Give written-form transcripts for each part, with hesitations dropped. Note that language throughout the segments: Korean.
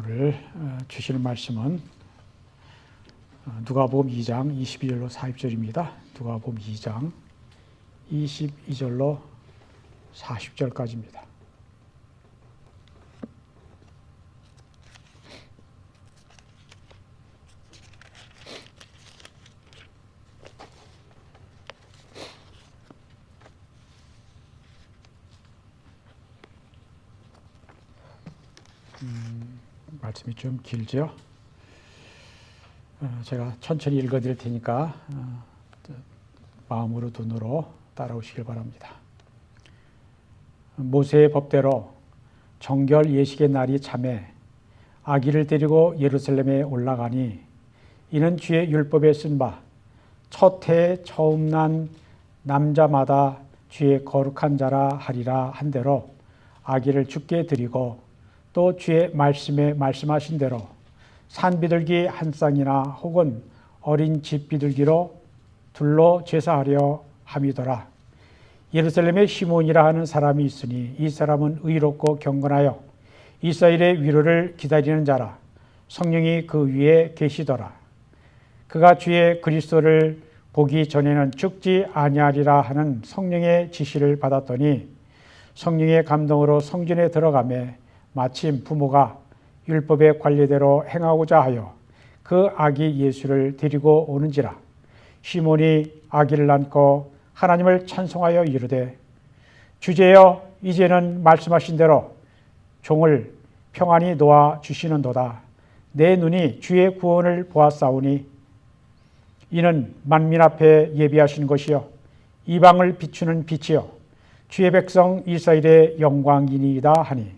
오늘 주시는 말씀은 누가복음 2장 22절로 40절입니다. 누가복음 2장 22절로 40절까지입니다. 말씀이 좀 길죠. 제가 천천히 읽어드릴 테니까 마음으로 눈으로 따라오시길 바랍니다. 모세의 법대로 정결 예식의 날이 참에 아기를 데리고 예루살렘에 올라가니 이는 주의 율법에 쓴 바 첫 해에 처음 난 남자마다 주의 거룩한 자라 하리라 한 대로 아기를 주께 드리고 또 주의 말씀에 말씀하신 대로 산비둘기 한 쌍이나 혹은 어린 집 비둘기로 둘로 제사하려 함이더라. 예루살렘에 시몬이라 하는 사람이 있으니 이 사람은 의롭고 경건하여 이스라엘의 위로를 기다리는 자라. 성령이 그 위에 계시더라. 그가 주의 그리스도를 보기 전에는 죽지 아니하리라 하는 성령의 지시를 받았더니 성령의 감동으로 성전에 들어가매 마침 부모가 율법의 관례대로 행하고자 하여 그 아기 예수를 데리고 오는지라. 시몬이 아기를 안고 하나님을 찬송하여 이르되 주제여 이제는 말씀하신 대로 종을 평안히 놓아 주시는도다. 내 눈이 주의 구원을 보았사오니 이는 만민 앞에 예비하신 것이요 이방을 비추는 빛이요 주의 백성 이스라엘의 영광이니이다 하니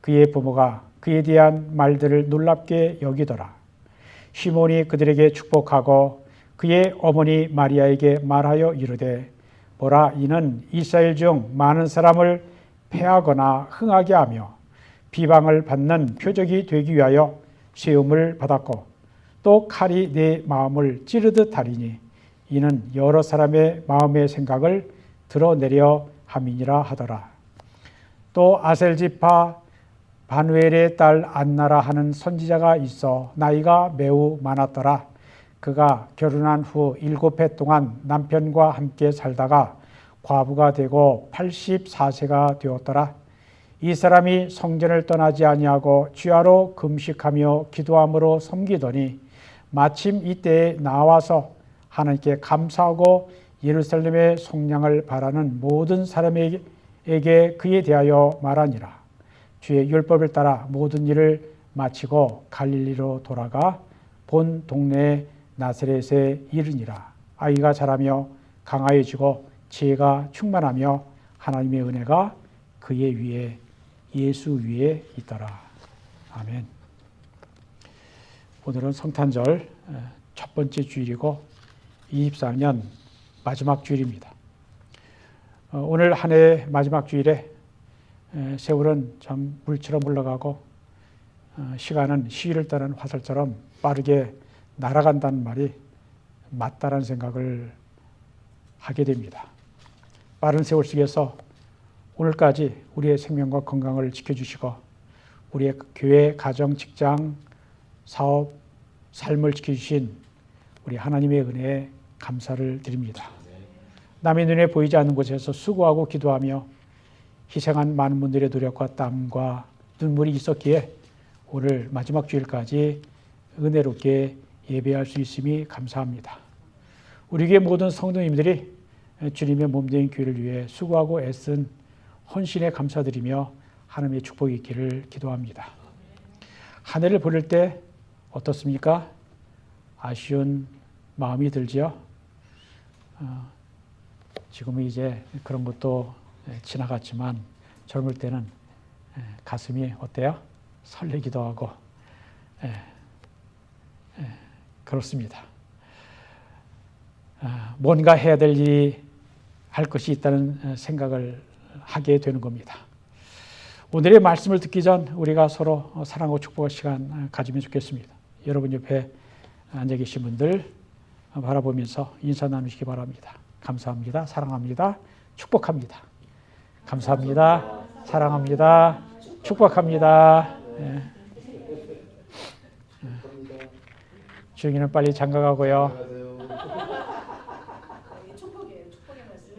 그의 부모가 그에 대한 말들을 놀랍게 여기더라. 시몬이 그들에게 축복하고 그의 어머니 마리아에게 말하여 이르되 보라 이는 이스라엘 중 많은 사람을 패하거나 흥하게 하며 비방을 받는 표적이 되기 위하여 세움을 받았고 또 칼이 내 마음을 찌르듯 하리니 이는 여러 사람의 마음의 생각을 드러내려 함이니라 하더라. 또 아셀 지파 바누엘의 딸 안나라 하는 선지자가 있어 나이가 매우 많았더라. 그가 결혼한 후 7해 동안 남편과 함께 살다가 과부가 되고 84세가 되었더라. 이 사람이 성전을 떠나지 아니하고 주야로 금식하며 기도함으로 섬기더니 마침 이때에 나와서 하나님께 감사하고 예루살렘의 속량을 바라는 모든 사람에게 그에 대하여 말하니라. 주의 율법을 따라 모든 일을 마치고 갈릴리로 돌아가 본 동네 나사렛에 이르니라. 아이가 자라며 강하여지고 지혜가 충만하며 하나님의 은혜가 그의 위에 예수 위에 있더라. 아멘. 오늘은 성탄절 첫 번째 주일이고 24년 마지막 주일입니다. 오늘 한 해의 마지막 주일에 세월은 참 물처럼 흘러가고 시간은 시위를 따른 화살처럼 빠르게 날아간다는 말이 맞다라는 생각을 하게 됩니다. 빠른 세월 속에서 오늘까지 우리의 생명과 건강을 지켜주시고 우리의 교회, 가정, 직장, 사업, 삶을 지켜주신 우리 하나님의 은혜에 감사를 드립니다. 남의 눈에 보이지 않는 곳에서 수고하고 기도하며 희생한 많은 분들의 노력과 땀과 눈물이 있었기에 오늘 마지막 주일까지 은혜롭게 예배할 수 있음이 감사합니다. 우리 교회 모든 성도님들이 주님의 몸된 교회를 위해 수고하고 애쓴 헌신에 감사드리며 하나님의 축복이 있기를 기도합니다. 한 해를 보낼 때 어떻습니까? 아쉬운 마음이 들지요? 지금은 이제 그런 것도 지나갔지만 젊을 때는 가슴이 어때요? 설레기도 하고 그렇습니다. 뭔가 해야 될 일이 할 것이 있다는 생각을 하게 되는 겁니다. 오늘의 말씀을 듣기 전 우리가 서로 사랑하고 축복할 시간 가지면 좋겠습니다. 여러분 옆에 앉아 계신 분들 바라보면서 인사 나누시기 바랍니다. 감사합니다. 사랑합니다. 축복합니다. 감사합니다. 사랑합니다. 축복합니다. 주중이는 빨리 장가가고요. 축복이에요. 축복의 말씀.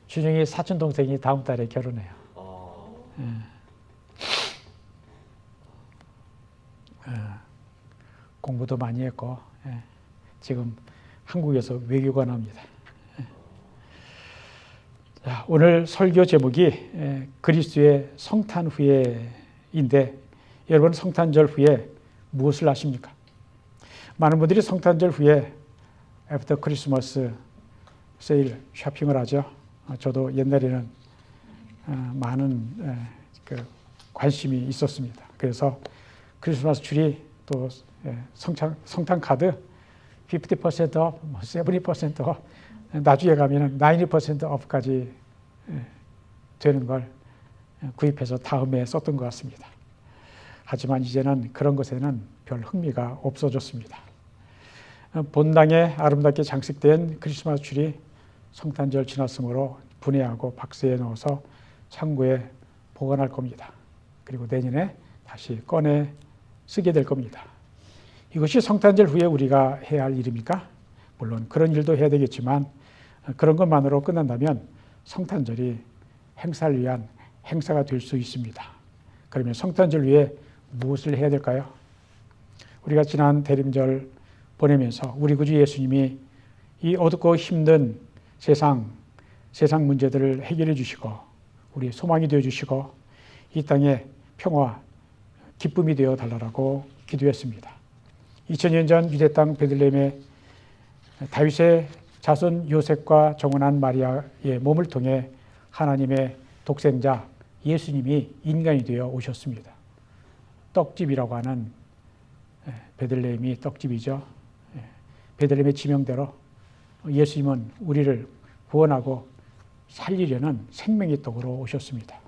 주중이 사촌 동생이 다음 달에 결혼해요. 공부도 많이 했고 지금 한국에서 외교관 합니다. 자, 오늘 설교 제목이 그리스도의 성탄 후에인데 여러분 성탄절 후에 무엇을 하십니까? 많은 분들이 성탄절 후에 애프터 크리스마스 세일 쇼핑을 하죠. 저도 옛날에는 많은 관심이 있었습니다. 그래서 크리스마스 트리 또 성탄 카드 50% off, 70% off, 나중에 가면은 90% off까지 되는 걸 구입해서 다음에 썼던 것 같습니다. 하지만 이제는 그런 것에는 별 흥미가 없어졌습니다. 본당에 아름답게 장식된 크리스마스 트리 성탄절 지났으므로 분해하고 박스에 넣어서 창고에 보관할 겁니다. 그리고 내년에 다시 꺼내 쓰게 될 겁니다. 이것이 성탄절 후에 우리가 해야 할 일입니까? 물론 그런 일도 해야 되겠지만 그런 것만으로 끝난다면 성탄절이 행사를 위한 행사가 될 수 있습니다. 그러면 성탄절 위에 무엇을 해야 될까요? 우리가 지난 대림절 보내면서 우리 구주 예수님이 이 어둡고 힘든 세상 문제들을 해결해 주시고 우리 소망이 되어 주시고 이 땅에 평화, 기쁨이 되어 달라고 기도했습니다. 2000년 전 유대 땅 베들레헴의 다윗의 자손 요셉과 정혼한 마리아의 몸을 통해 하나님의 독생자 예수님이 인간이 되어 오셨습니다. 떡집이라고 하는 베들레헴이 떡집이죠. 베들레헴의 지명대로 예수님은 우리를 구원하고 살리려는 생명의 떡으로 오셨습니다.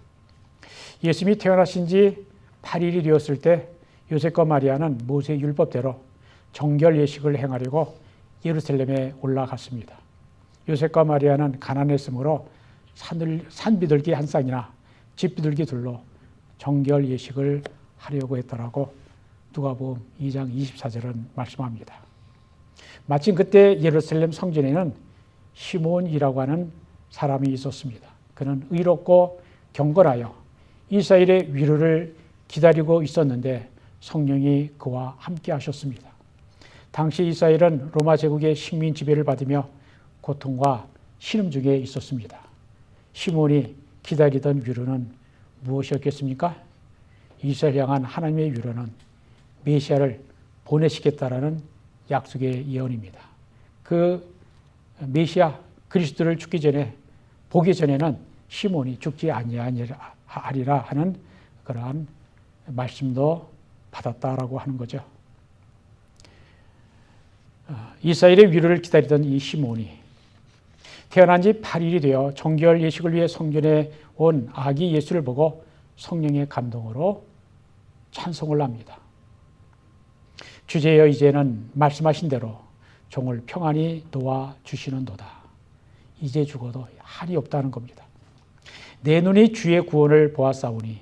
예수님이 태어나신 지 8일이 되었을 때 요셉과 마리아는 모세의 율법대로 정결 예식을 행하려고 예루살렘에 올라갔습니다. 요셉과 마리아는 가난했으므로 산비둘기 한 쌍이나 집비둘기 둘로 정결 예식을 하려고 했더라고 누가복음 2장 24절은 말씀합니다. 마침 그때 예루살렘 성전에는 시몬이라고 하는 사람이 있었습니다. 그는 의롭고 경건하여 이스라엘의 위로를 기다리고 있었는데 성령이 그와 함께 하셨습니다. 당시 이스라엘은 로마 제국의 식민 지배를 받으며 고통과 신음 중에 있었습니다. 시몬이 기다리던 위로는 무엇이었겠습니까? 이스라엘 향한 하나님의 위로는 메시아를 보내시겠다라는 약속의 예언입니다. 그 메시아 그리스도를 죽기 전에 보기 전에는 시몬이 죽지 아니하리라 하는 그러한 말씀도 받았다라고 하는 거죠. 이스라엘의 위로를 기다리던 이 시몬이 태어난 지 8일이 되어 정결 예식을 위해 성전에 온 아기 예수를 보고 성령의 감동으로 찬송을 합니다. 주제여 이제는 말씀하신 대로 종을 평안히 도와주시는도다. 이제 죽어도 한이 없다는 겁니다. 내 눈이 주의 구원을 보았사오니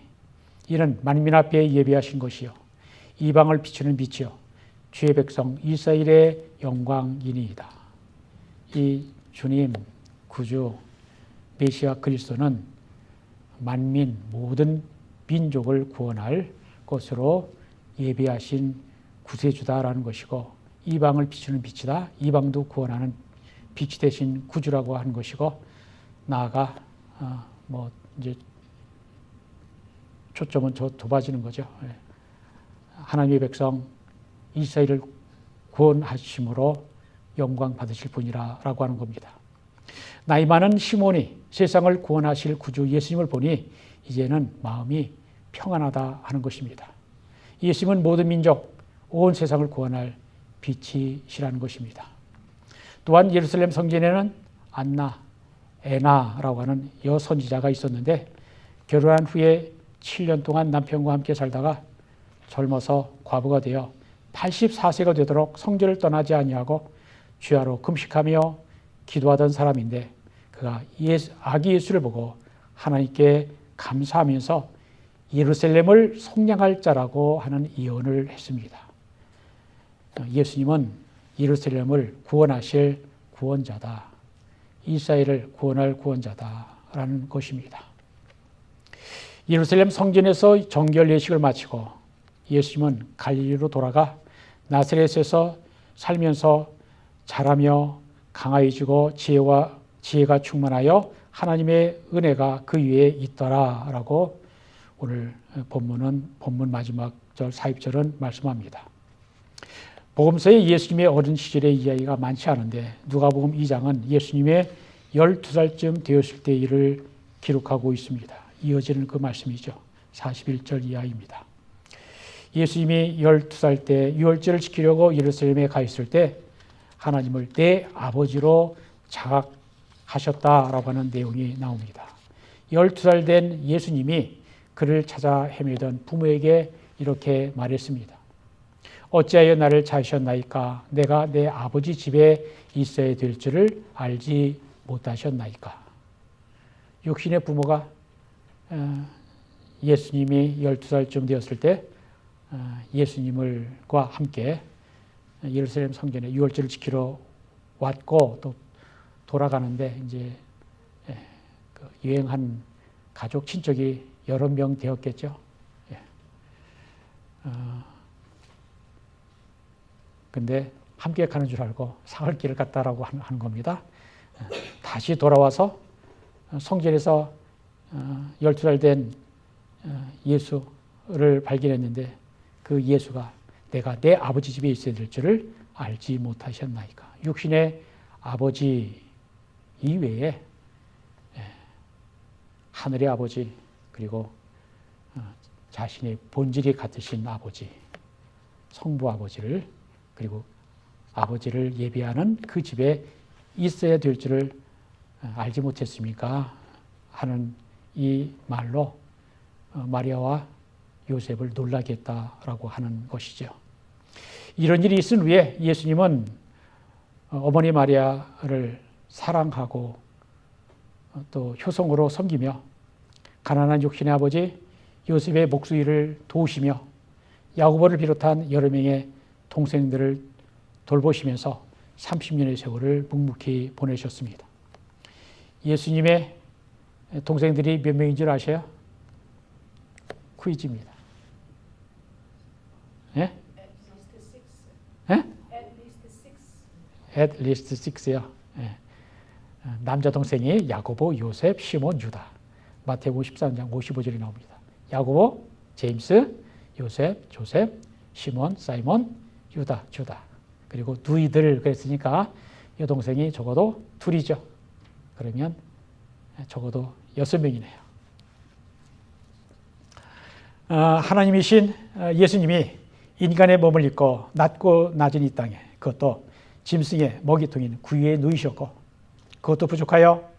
이는 만민 앞에 예비하신 것이요 이방을 비추는 빛이요 주의 백성 이스라엘의 영광이니이다. 이 주님 구주 메시아 그리스도는 만민 모든 민족을 구원할 것으로 예비하신 구세주다라는 것이고 이방을 비추는 빛이다. 이방도 구원하는 빛이 되신 구주라고 하는 것이고 나아가 이제 초점은 좁아지는 거죠. 하나님의 백성 이스라엘을 구원하심으로 영광 받으실 분이라고 하는 겁니다. 나이 많은 시몬이 세상을 구원하실 구주 예수님을 보니 이제는 마음이 평안하다 하는 것입니다. 예수님은 모든 민족, 온 세상을 구원할 빛이시라는 것입니다. 또한 예루살렘 성전에는 안나, 에나라고 하는 여선지자가 있었는데 결혼한 후에 7년 동안 남편과 함께 살다가 젊어서 과부가 되어 84세가 되도록 성전을 떠나지 아니하고 주야로 금식하며 기도하던 사람인데 그가 아기 예수를 보고 하나님께 감사하면서 예루살렘을 속량할 자라고 하는 예언을 했습니다. 예수님은 예루살렘을 구원하실 구원자다. 이스라엘을 구원할 구원자다라는 것입니다. 예루살렘 성전에서 정결 예식을 마치고 예수님은 갈릴리로 돌아가 나사렛에서 살면서 자라며 강하여지고 지혜가 충만하여 하나님의 은혜가 그 위에 있더라라고 오늘 본문 마지막 절 40절은 말씀합니다. 복음서에 예수님의 어린 시절의 이야기가 많지 않은데 누가복음 2장은 예수님의 12살쯤 되었을 때 일을 기록하고 있습니다. 이어지는 그 말씀이죠. 41절 이하입니다. 예수님이 12살 때 유월절을 지키려고 예루살렘에 가 있을 때 하나님을 내 아버지로 자각하셨다라고 하는 내용이 나옵니다. 12살 된 예수님이 그를 찾아 헤매던 부모에게 이렇게 말했습니다. 어찌하여 나를 찾으셨나이까? 내가 내 아버지 집에 있어야 될 줄을 알지 못하셨나이까? 육신의 부모가 예수님이 12살쯤 되었을 때 예수님과 함께 예루살렘 성전에 유월절을 지키러 왔고 또 돌아가는데 이제 여행한 가족 친척이 여러 명 되었겠죠. 근데 함께 가는 줄 알고 사흘길을 갔다라고 하는 겁니다. 다시 돌아와서 성전에서 12살 된 예수를 발견했는데 그 예수가 내가 내 아버지 집에 있어야 될 줄을 알지 못하셨나이까. 육신의 아버지 이외에 하늘의 아버지 그리고 자신의 본질이 같으신 아버지, 성부 아버지를 그리고 아버지를 예비하는 그 집에 있어야 될 줄을 알지 못했습니까? 하는 이 말로 마리아와 요셉을 놀라게 했다라고 하는 것이죠. 이런 일이 있은 후에 예수님은 어머니 마리아를 사랑하고 또 효성으로 섬기며 가난한 육신의 아버지 요셉의 목수일을 도우시며 야고보를 비롯한 여러 명의 동생들을 돌보시면서 30년의 세월을 묵묵히 보내셨습니다. 예수님의 동생들이 몇 명인 줄 아세요? 퀴즈입니다. 예? At least six요. 예. 남자 동생이 야고보, 요셉, 시몬, 유다. 마태복음 13장 55절이 나옵니다. 야고보, 제임스, 요셉, 조셉, 시몬, 사이몬, 유다, 주다. 그리고 누이들 그랬으니까 여동생이 적어도 둘이죠. 그러면 적어도 6명이네요. 하나님이신 예수님이 인간의 몸을 입고 낮고 낮은 이 땅에 그것도 짐승의 먹이통인 구유에 누이셨고 그것도 부족하여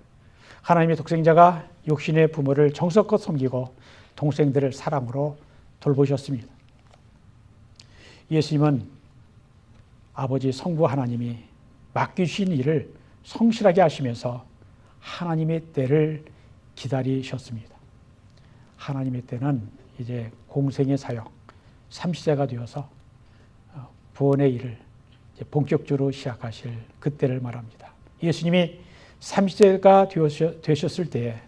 하나님의 독생자가 육신의 부모를 정성껏 섬기고 동생들을 사랑으로 돌보셨습니다. 예수님은 아버지 성부 하나님이 맡기신 일을 성실하게 하시면서 하나님의 때를 기다리셨습니다. 하나님의 때는 이제 공생의 사역, 30세가 되어서 구원의 일을 이제 본격적으로 시작하실 그때를 말합니다. 예수님이 30세가 되셨을 때에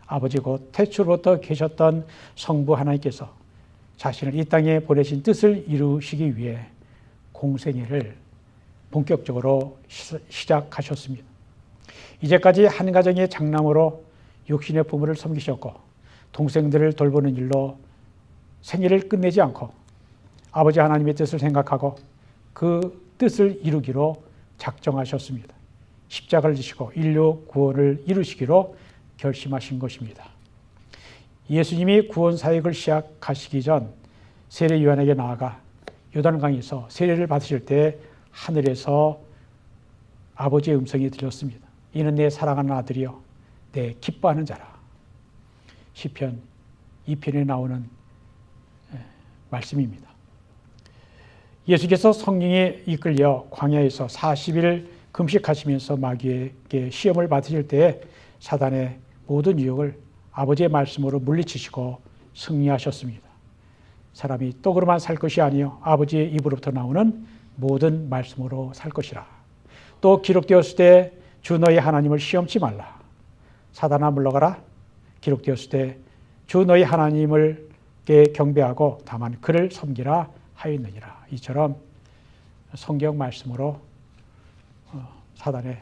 아버지 곧 태초로부터 계셨던 성부 하나님께서 자신을 이 땅에 보내신 뜻을 이루시기 위해 공생애를 본격적으로 시작하셨습니다. 이제까지 한 가정의 장남으로 육신의 부모를 섬기셨고 동생들을 돌보는 일로 생애를 끝내지 않고 아버지 하나님의 뜻을 생각하고 그 뜻을 이루기로 작정하셨습니다. 십자가를 지시고 인류 구원을 이루시기로 결심하신 것입니다. 예수님이 구원 사역을 시작하시기 전 세례 요한에게 나아가 요단강에서 세례를 받으실 때 하늘에서 아버지의 음성이 들렸습니다. 이는 내 사랑하는 아들이요 내 기뻐하는 자라. 시편 2편에 나오는 말씀입니다. 예수께서 성령에 이끌려 광야에서 40일 금식하시면서 마귀에게 시험을 받으실 때에 사단의 모든 유혹을 아버지의 말씀으로 물리치시고 승리하셨습니다. 사람이 떡으로만 살 것이 아니요 아버지의 입으로부터 나오는 모든 말씀으로 살 것이라. 또 기록되었을 때 주 너희 하나님을 시험치 말라. 사단아 물러가라. 기록되었을 때 주 너희 하나님을 경배하고 다만 그를 섬기라 하였느니라. 이처럼 성경 말씀으로 사단의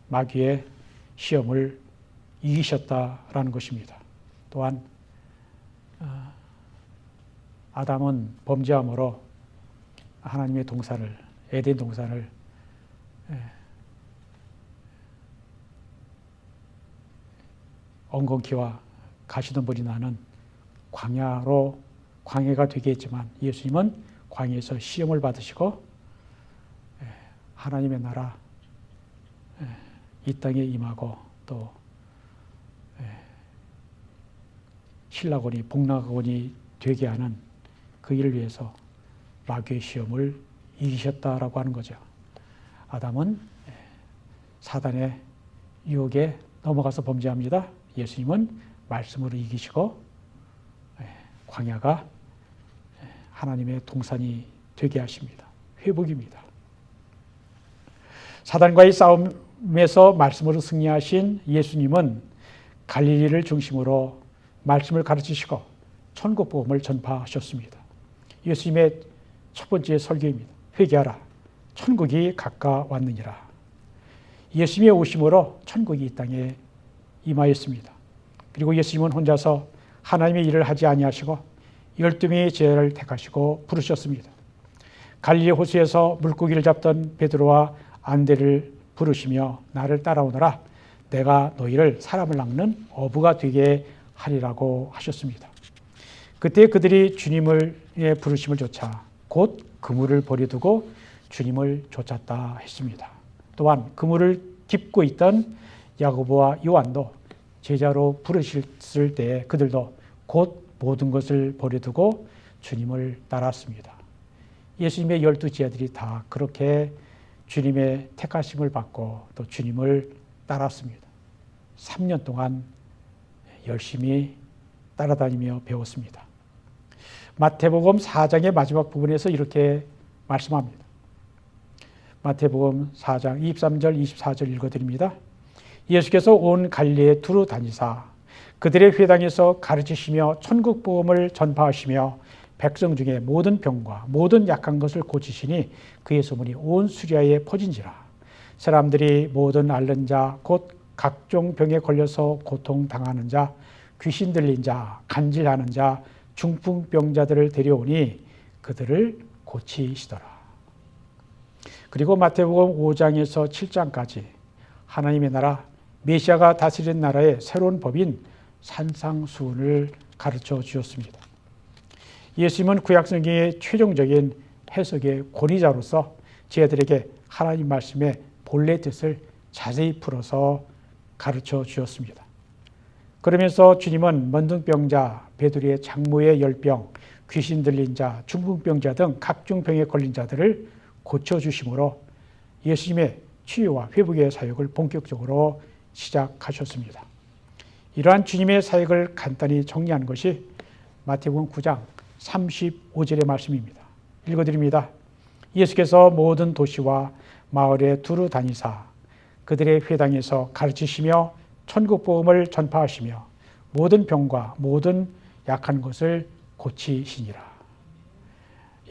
마귀의 시험을 이기셨다라는 것입니다. 또한 아담은 범죄함으로 하나님의 동산을, 에덴 동산을 엉겅퀴와 가시덤불이 나는 광야가 되게 했지만 예수님은 광야에서 시험을 받으시고 하나님의 나라 이 땅에 임하고 또 신라곤이 복락곤이 되게 하는 그 일을 위해서 마귀의 시험을 이기셨다라고 하는 거죠. 아담은 사단의 유혹에 넘어가서 범죄합니다. 예수님은 말씀으로 이기시고 광야가 하나님의 동산이 되게 하십니다. 회복입니다. 사단과의 싸움에서 말씀으로 승리하신 예수님은 갈릴리를 중심으로 말씀을 가르치시고 천국 복음을 전파하셨습니다. 예수님의 첫 번째 설교입니다. 회개하라. 천국이 가까웠느니라. 예수님의 오심으로 천국이 이 땅에 임하였습니다. 그리고 예수님은 혼자서 하나님의 일을 하지 아니하시고 12명의 제자를 택하시고 부르셨습니다. 갈릴리 호수에서 물고기를 잡던 베드로와 안데를 부르시며 나를 따라오너라. 내가 너희를 사람을 낚는 어부가 되게 하리라고 하셨습니다. 그때 그들이 주님의 부르심을 좇아 곧 그물을 버려두고 주님을 쫓았다 했습니다. 또한 그물을 깁고 있던 야고보와 요한도 제자로 부르셨을 때 그들도 곧 모든 것을 버려두고 주님을 따랐습니다. 예수님의 12 제자들이 다 그렇게 주님의 택하심을 받고 또 주님을 따랐습니다. 3년 동안 열심히 따라다니며 배웠습니다. 마태복음 4장의 마지막 부분에서 이렇게 말씀합니다. 마태복음 4장 23절 24절 읽어드립니다. 예수께서 온 갈릴리에 두루 다니사 그들의 회당에서 가르치시며 천국 복음을 전파하시며 백성 중에 모든 병과 모든 약한 것을 고치시니 그의 소문이 온 수리아에 퍼진지라. 사람들이 모든 앓는 자 곧 각종 병에 걸려서 고통당하는 자 귀신 들린 자 간질하는 자 중풍병자들을 데려오니 그들을 고치시더라. 그리고 마태복음 5장에서 7장까지 하나님의 나라 메시아가 다스리는 나라의 새로운 법인 산상수훈을 가르쳐 주셨습니다. 예수님은 구약성경의 최종적인 해석의 권위자로서 제자들에게 하나님 말씀의 본래 뜻을 자세히 풀어서 가르쳐 주셨습니다. 그러면서 주님은 먼둥병자, 베드로의 장모의 열병, 귀신 들린 자, 중풍병자 등 각종 병에 걸린 자들을 고쳐주심으로 예수님의 치유와 회복의 사역을 본격적으로 시작하셨습니다. 이러한 주님의 사역을 간단히 정리한 것이 마태복음 9장 35절의 말씀입니다. 읽어드립니다. 예수께서 모든 도시와 마을에 두루 다니사 그들의 회당에서 가르치시며 천국 복음을 전파하시며 모든 병과 모든 약한 것을 고치시니라.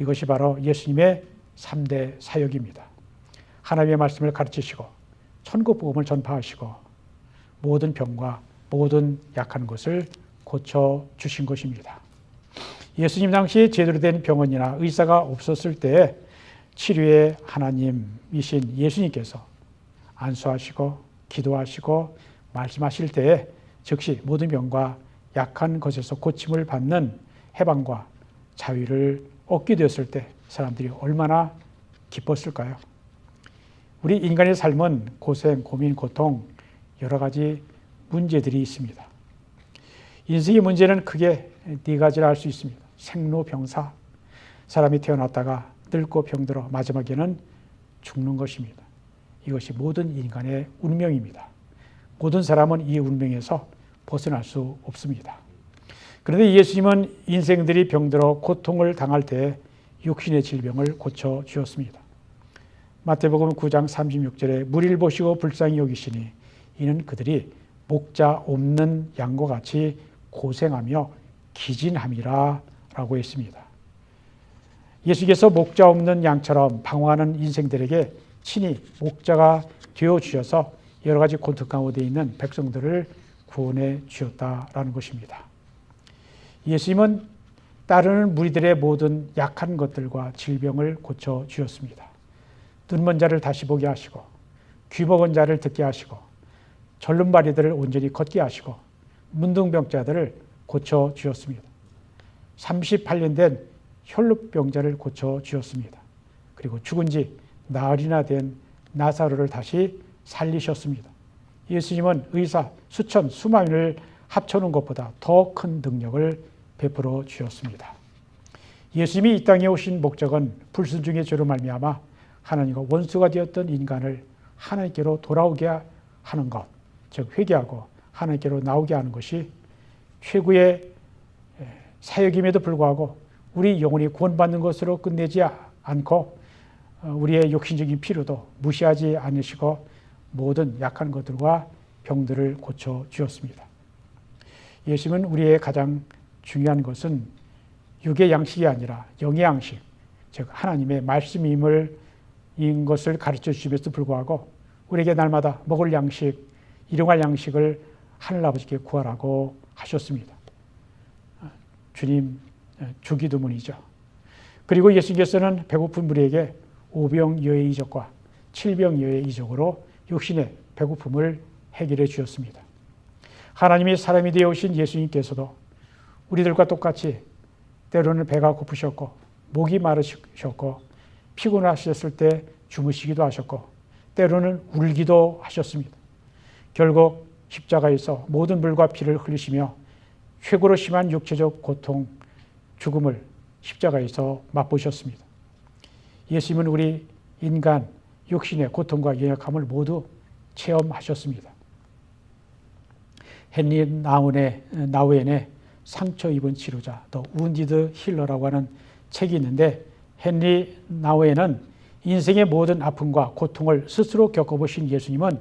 이것이 바로 예수님의 3대 사역입니다. 하나님의 말씀을 가르치시고 천국 복음을 전파하시고 모든 병과 모든 약한 것을 고쳐주신 것입니다. 예수님 당시 제대로 된 병원이나 의사가 없었을 때 치료의 하나님이신 예수님께서 안수하시고 기도하시고 말씀하실 때에 즉시 모든 병과 약한 것에서 고침을 받는 해방과 자유를 얻게 되었을 때 사람들이 얼마나 기뻤을까요? 우리 인간의 삶은 고생, 고민, 고통 여러 가지 문제들이 있습니다. 인생의 문제는 크게 네 가지를 알 수 있습니다. 생로병사, 사람이 태어났다가 늙고 병들어 마지막에는 죽는 것입니다. 이것이 모든 인간의 운명입니다. 모든 사람은 이 운명에서 벗어날 수 없습니다. 그런데 예수님은 인생들이 병들어 고통을 당할 때 육신의 질병을 고쳐 주었습니다. 마태복음 9장 36절에 무리를 보시고 불쌍히 여기시니 이는 그들이 목자 없는 양과 같이 고생하며 기진함이라 라고 했습니다. 예수께서 목자 없는 양처럼 방황하는 인생들에게 친히 목자가 되어주셔서 여러 가지 고통 가운데 있는 백성들을 구원해 주셨다라는 것입니다. 예수님은 따르는 무리들의 모든 약한 것들과 질병을 고쳐 주셨습니다. 눈먼 자를 다시 보게 하시고 귀 먹은 자를 듣게 하시고 절름발이들을 온전히 걷게 하시고 문둥병자들을 고쳐 주셨습니다. 38년 된 혈루병자를 고쳐 주셨습니다. 그리고 죽은 지 나흘이나 된 나사로를 다시 살리셨습니다. 예수님은 의사 수천 수만을 합쳐놓은 것보다 더 큰 능력을 베풀어 주셨습니다. 예수님이 이 땅에 오신 목적은 불순종의 죄로 말미암아 하나님과 원수가 되었던 인간을 하나님께로 돌아오게 하는 것, 즉 회개하고 하나님께로 나오게 하는 것이 최고의 사역임에도 불구하고 우리 영혼이 구원받는 것으로 끝내지 않고 우리의 욕심적인 필요도 무시하지 않으시고 모든 약한 것들과 병들을 고쳐 주었습니다. 예수님은 우리의 가장 중요한 것은 육의 양식이 아니라 영의 양식, 즉 하나님의 말씀임을 인 것을 가르쳐 주심에도 불구하고 우리에게 날마다 먹을 양식, 일용할 양식을 하늘아버지께 구하라고 하셨습니다. 주님 주기도문이죠. 그리고 예수님께서는 배고픈 무리에게 5병여의 이적과 7병여의 이적으로 육신의 배고픔을 해결해 주셨습니다. 하나님이 사람이 되어 오신 예수님께서도 우리들과 똑같이 때로는 배가 고프셨고 목이 마르셨고 피곤하셨을 때 주무시기도 하셨고 때로는 울기도 하셨습니다. 결국 십자가에서 모든 물과 피를 흘리시며 최고로 심한 육체적 고통, 죽음을 십자가에서 맛보셨습니다. 예수님은 우리 인간 육신의 고통과 연약함을 모두 체험하셨습니다. 헨리 나우엔의 상처 입은 치료자, 더 운디드 힐러라고 하는 책이 있는데 헨리 나우엔은 인생의 모든 아픔과 고통을 스스로 겪어보신 예수님은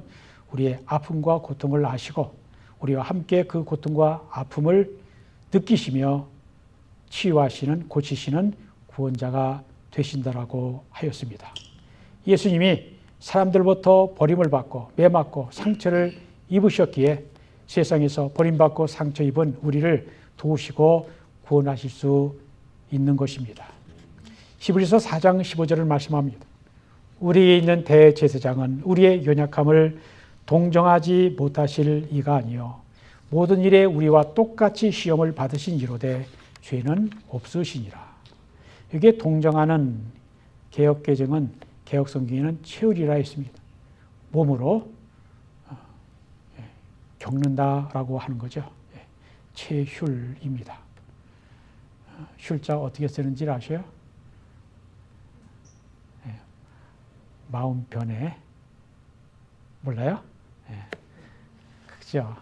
우리의 아픔과 고통을 아시고 우리와 함께 그 고통과 아픔을 느끼시며 치유하시는, 고치시는 구원자가 되신다라고 하였습니다. 예수님이 사람들부터 버림을 받고 매맞고 상처를 입으셨기에 세상에서 버림받고 상처 입은 우리를 도우시고 구원하실 수 있는 것입니다. 히브리서 4장 15절을 말씀합니다. 우리에 있는 대제사장은 우리의 연약함을 동정하지 못하실 이가 아니요 모든 일에 우리와 똑같이 시험을 받으신 이로되 죄는 없으시니라. 이게 동정하는 개역개정은 개역성경에는 체휼이라 했습니다. 몸으로 겪는다라고 하는 거죠. 체휼입니다. 휼자 어떻게 쓰는지 아세요? 마음 변해. 몰라요? 그죠?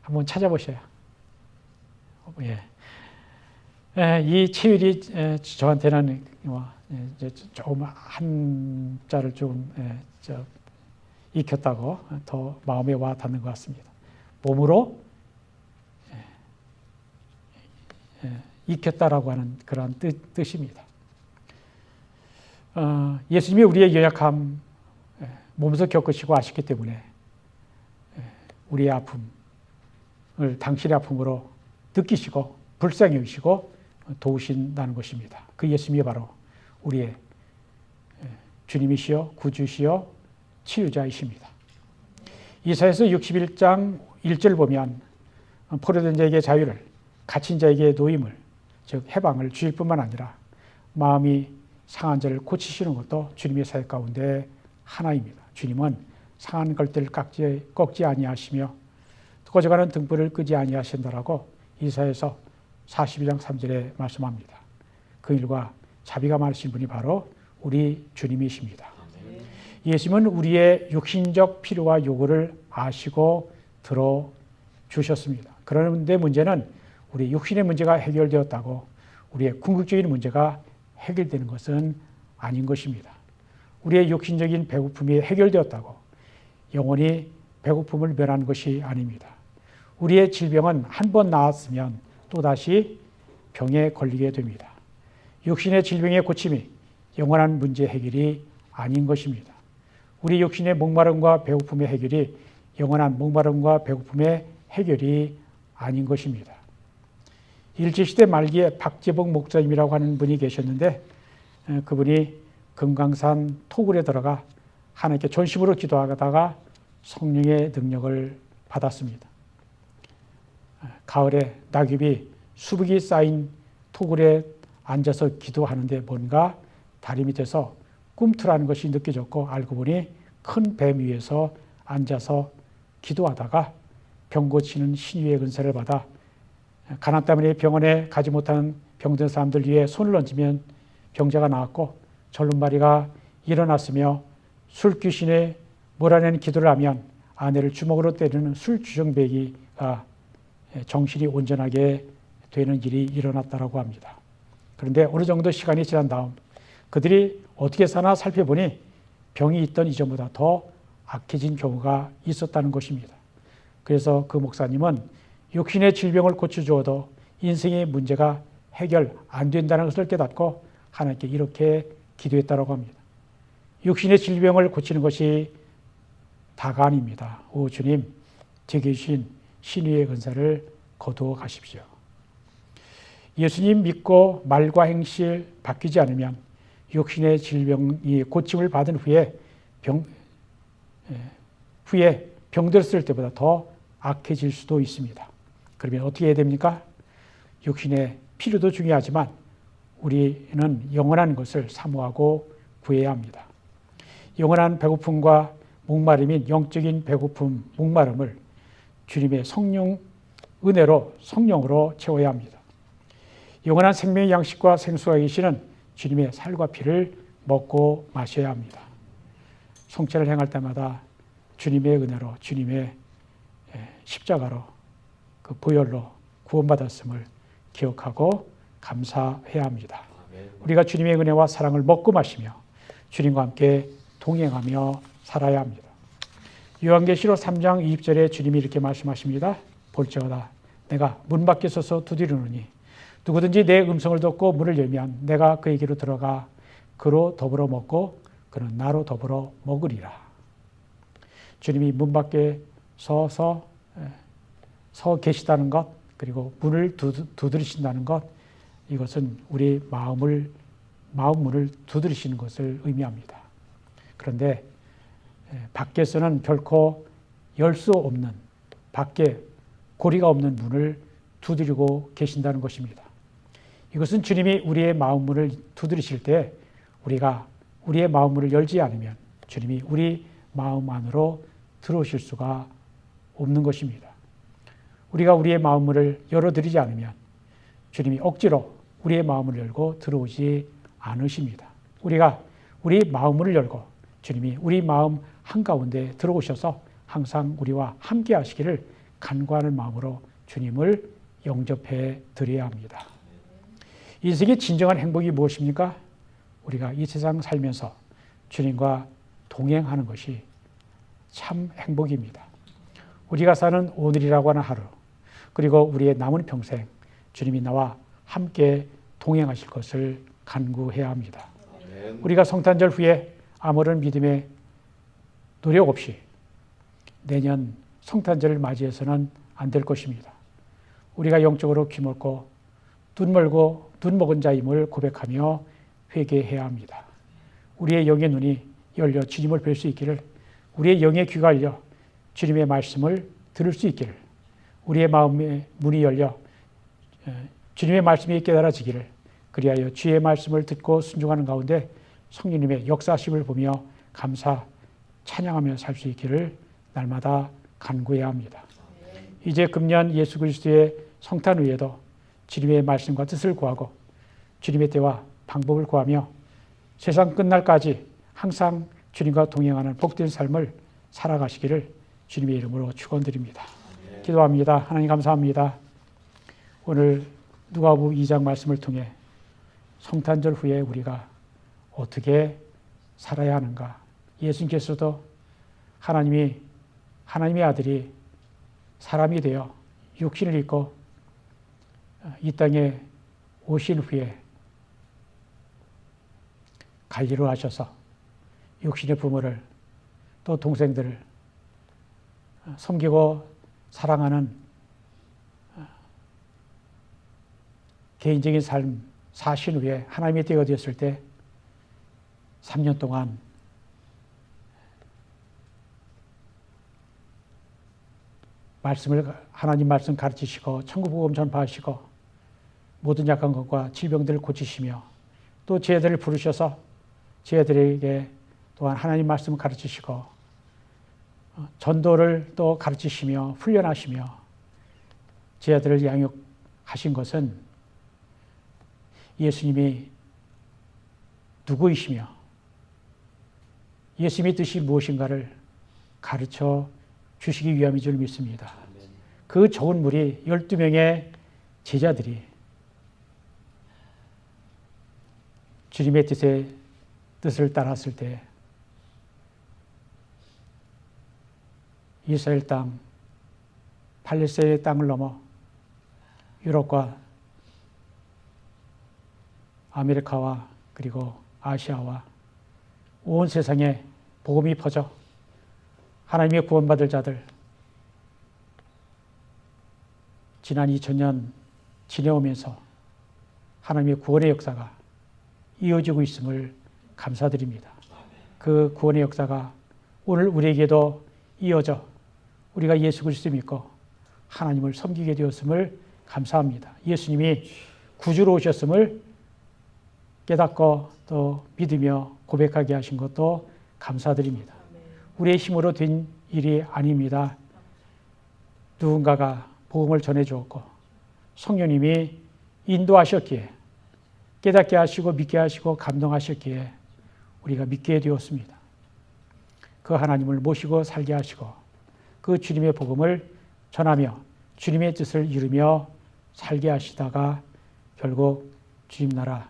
한번 찾아보셔요. 이 체휼이 저한테는 조금 한자를 좀 익혔다고 더 마음에 와 닿는 것 같습니다. 몸으로 익혔다라고 하는 그런 뜻입니다. 예수님이 우리의 연약함 몸에서 겪으시고 아셨기 때문에 우리의 아픔을 당신의 아픔으로 느끼시고 불쌍히 여기시고 도우신다는 것입니다. 그 예수님이 바로 우리의 주님이시여 구주시여 치유자이십니다. 이사야서 61장 1절 보면 포로된 자에게 자유를, 갇힌 자에게 노임을, 즉 해방을 주실 뿐만 아니라 마음이 상한 자를 고치시는 것도 주님의 사역 가운데 하나입니다. 주님은 상한 걸들을 꺾지 아니하시며 꺼져가는 등불을 끄지 아니하신다라고 이사야서 42장 3절에 말씀합니다. 그 일과 자비가 많으신 분이 바로 우리 주님이십니다. 예수님은 우리의 육신적 필요와 요구를 아시고 들어주셨습니다. 그런데 문제는 우리 육신의 문제가 해결되었다고 우리의 궁극적인 문제가 해결되는 것은 아닌 것입니다. 우리의 육신적인 배고픔이 해결되었다고 영원히 배고픔을 면하는 것이 아닙니다. 우리의 질병은 한 번 나았으면 또다시 병에 걸리게 됩니다. 육신의 질병의 고침이 영원한 문제 해결이 아닌 것입니다. 우리 육신의 목마름과 배고픔의 해결이 영원한 목마름과 배고픔의 해결이 아닌 것입니다. 일제시대 말기에 박재복 목사님이라고 하는 분이 계셨는데 그분이 금강산 토굴에 들어가 하나님께 전심으로 기도하다가 성령의 능력을 받았습니다. 가을에 낙엽이 수북이 쌓인 토굴에 앉아서 기도하는데 뭔가 다리 밑에서 꿈틀하는 것이 느껴졌고 알고 보니 큰 뱀 위에서 앉아서 기도하다가 병 고치는 신유의 은사를 받아 가난 때문에 병원에 가지 못한 병든 사람들 위에 손을 얹으면 병자가 나았고 절름발이가 일어났으며 술 귀신에 몰아내는 기도를 하면 아내를 주먹으로 때리는 술 주정뱅이가 정신이 온전하게 되는 일이 일어났다고 합니다. 그런데 어느 정도 시간이 지난 다음 그들이 어떻게 사나 살펴보니 병이 있던 이전보다 더 악해진 경우가 있었다는 것입니다. 그래서 그 목사님은 육신의 질병을 고쳐주어도 인생의 문제가 해결 안 된다는 것을 깨닫고 하나님께 이렇게 기도했다고 합니다. 육신의 질병을 고치는 것이 다가 아닙니다. 오 주님, 제게 주신 신유의 은사를 거두어 가십시오. 예수님 믿고 말과 행실 바뀌지 않으면 육신의 질병이 고침을 받은 후에 병들었을 때보다 더 악해질 수도 있습니다. 그러면 어떻게 해야 됩니까? 육신의 필요도 중요하지만 우리는 영원한 것을 사모하고 구해야 합니다. 영원한 배고픔과 목마름인 영적인 배고픔, 목마름을 주님의 성령 은혜로 성령으로 채워야 합니다. 영원한 생명의 양식과 생수가 계시는 주님의 살과 피를 먹고 마셔야 합니다. 송채를 행할 때마다 주님의 은혜로 주님의 십자가로 그 보혈로 구원받았음을 기억하고 감사해야 합니다. 우리가 주님의 은혜와 사랑을 먹고 마시며 주님과 함께 동행하며 살아야 합니다. 요한계시록 3장 20절에 주님이 이렇게 말씀하십니다. 볼지어다 내가 문 밖에 서서 두드리노니 누구든지 내 음성을 듣고 문을 열면 내가 그에게로 들어가 그로 더불어 먹고 그는 나로 더불어 먹으리라. 주님이 문 밖에 서 계시다는 것, 그리고 문을 두드리신다는 것, 이것은 우리 마음 문을 두드리시는 것을 의미합니다. 그런데 밖에서는 결코 열 수 없는, 밖에 고리가 없는 문을 두드리고 계신다는 것입니다. 이것은 주님이 우리의 마음 문을 두드리실 때 우리가 우리의 마음 문을 열지 않으면 주님이 우리 마음 안으로 들어오실 수가 없는 것입니다. 우리가 우리의 마음 문을 열어드리지 않으면 주님이 억지로 우리의 마음을 열고 들어오지 않으십니다. 우리가 우리 마음 문을 열고 주님이 우리 마음 한가운데 들어오셔서 항상 우리와 함께 하시기를 간구하는 마음으로 주님을 영접해 드려야 합니다. 인생의 진정한 행복이 무엇입니까? 우리가 이 세상 살면서 주님과 동행하는 것이 참 행복입니다. 우리가 사는 오늘이라고 하는 하루, 그리고 우리의 남은 평생 주님이 나와 함께 동행하실 것을 간구해야 합니다. 우리가 성탄절 후에 아무런 믿음의 노력 없이 내년 성탄절을 맞이해서는 안 될 것입니다. 우리가 영적으로 귀멀고 눈 먹은 자임을 고백하며 회개해야 합니다. 우리의 영의 눈이 열려 주님을 뵐 수 있기를, 우리의 영의 귀가 열려 주님의 말씀을 들을 수 있기를, 우리의 마음의 문이 열려 주님의 말씀이 깨달아지기를, 그리하여 주의 말씀을 듣고 순종하는 가운데 성령님의 역사하심을 보며 감사, 찬양하며 살 수 있기를 날마다 간구해야 합니다. 이제 금년 예수 그리스도의 성탄 후에도 주님의 말씀과 뜻을 구하고 주님의 때와 방법을 구하며 세상 끝날까지 항상 주님과 동행하는 복된 삶을 살아가시기를 주님의 이름으로 축원드립니다. 기도합니다. 하나님 감사합니다. 오늘 누가복음 2장 말씀을 통해 성탄절 후에 우리가 어떻게 살아야 하는가. 예수님께서도 하나님의 아들이 사람이 되어 육신을 입고 이 땅에 오신 후에 관리로 하셔서 육신의 부모를 또 동생들을 섬기고 사랑하는 개인적인 삶 사신 후에 하나님의 때가 되었을 때 3년 동안 하나님 말씀 가르치시고 천국 복음 전파하시고 모든 약한 것과 질병들을 고치시며 또 제자들을 부르셔서 제자들에게 또한 하나님 말씀을 가르치시고 전도를 또 가르치시며 훈련하시며 제자들을 양육하신 것은 예수님이 누구이시며 예수님의 뜻이 무엇인가를 가르쳐 주시기 위함인 줄 믿습니다. 그 적은 무리 12명의 제자들이 주님의 뜻을 따랐을 때 이스라엘 땅, 팔레스타인의 땅을 넘어 유럽과 아메리카와 그리고 아시아와 온 세상에 복음이 퍼져 하나님의 구원받을 자들 지난 2000년 지내오면서 하나님의 구원의 역사가 이어지고 있음을 감사드립니다. 그 구원의 역사가 오늘 우리에게도 이어져 우리가 예수 그리스도 믿고 하나님을 섬기게 되었음을 감사합니다. 예수님이 구주로 오셨음을 깨닫고 또 믿으며 고백하게 하신 것도 감사드립니다. 우리의 힘으로 된 일이 아닙니다. 누군가가 복음을 전해주었고 성령님이 인도하셨기에 깨닫게 하시고 믿게 하시고 감동하셨기에 우리가 믿게 되었습니다. 그 하나님을 모시고 살게 하시고 그 주님의 복음을 전하며 주님의 뜻을 이루며 살게 하시다가 결국 주님 나라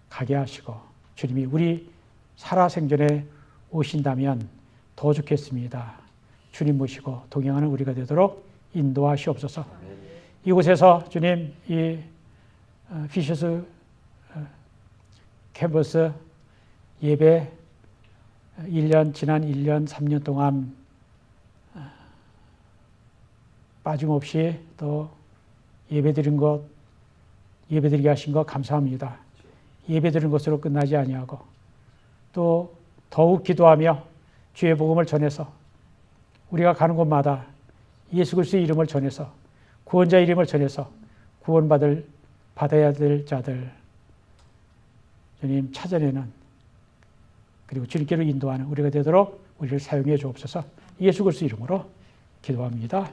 가게 하시고 주님이 우리 살아생전에 오신다면 더 좋겠습니다. 주님 모시고 동행하는 우리가 되도록 인도하시옵소서. 이곳에서 주님 이 피셔스 캠퍼스 예배 지난 1년, 3년 동안 빠짐없이 또 예배드리게 하신 것 감사합니다. 예배드린 것으로 끝나지 아니하고 또 더욱 기도하며 주의 복음을 전해서 우리가 가는 곳마다 예수 그리스도의 이름을 전해서 구원자 이름을 전해서 받아야 될 자들 주님 찾아내는 그리고 주님께로 인도하는 우리가 되도록 우리를 사용해 주옵소서. 예수 그리스도 이름으로 기도합니다.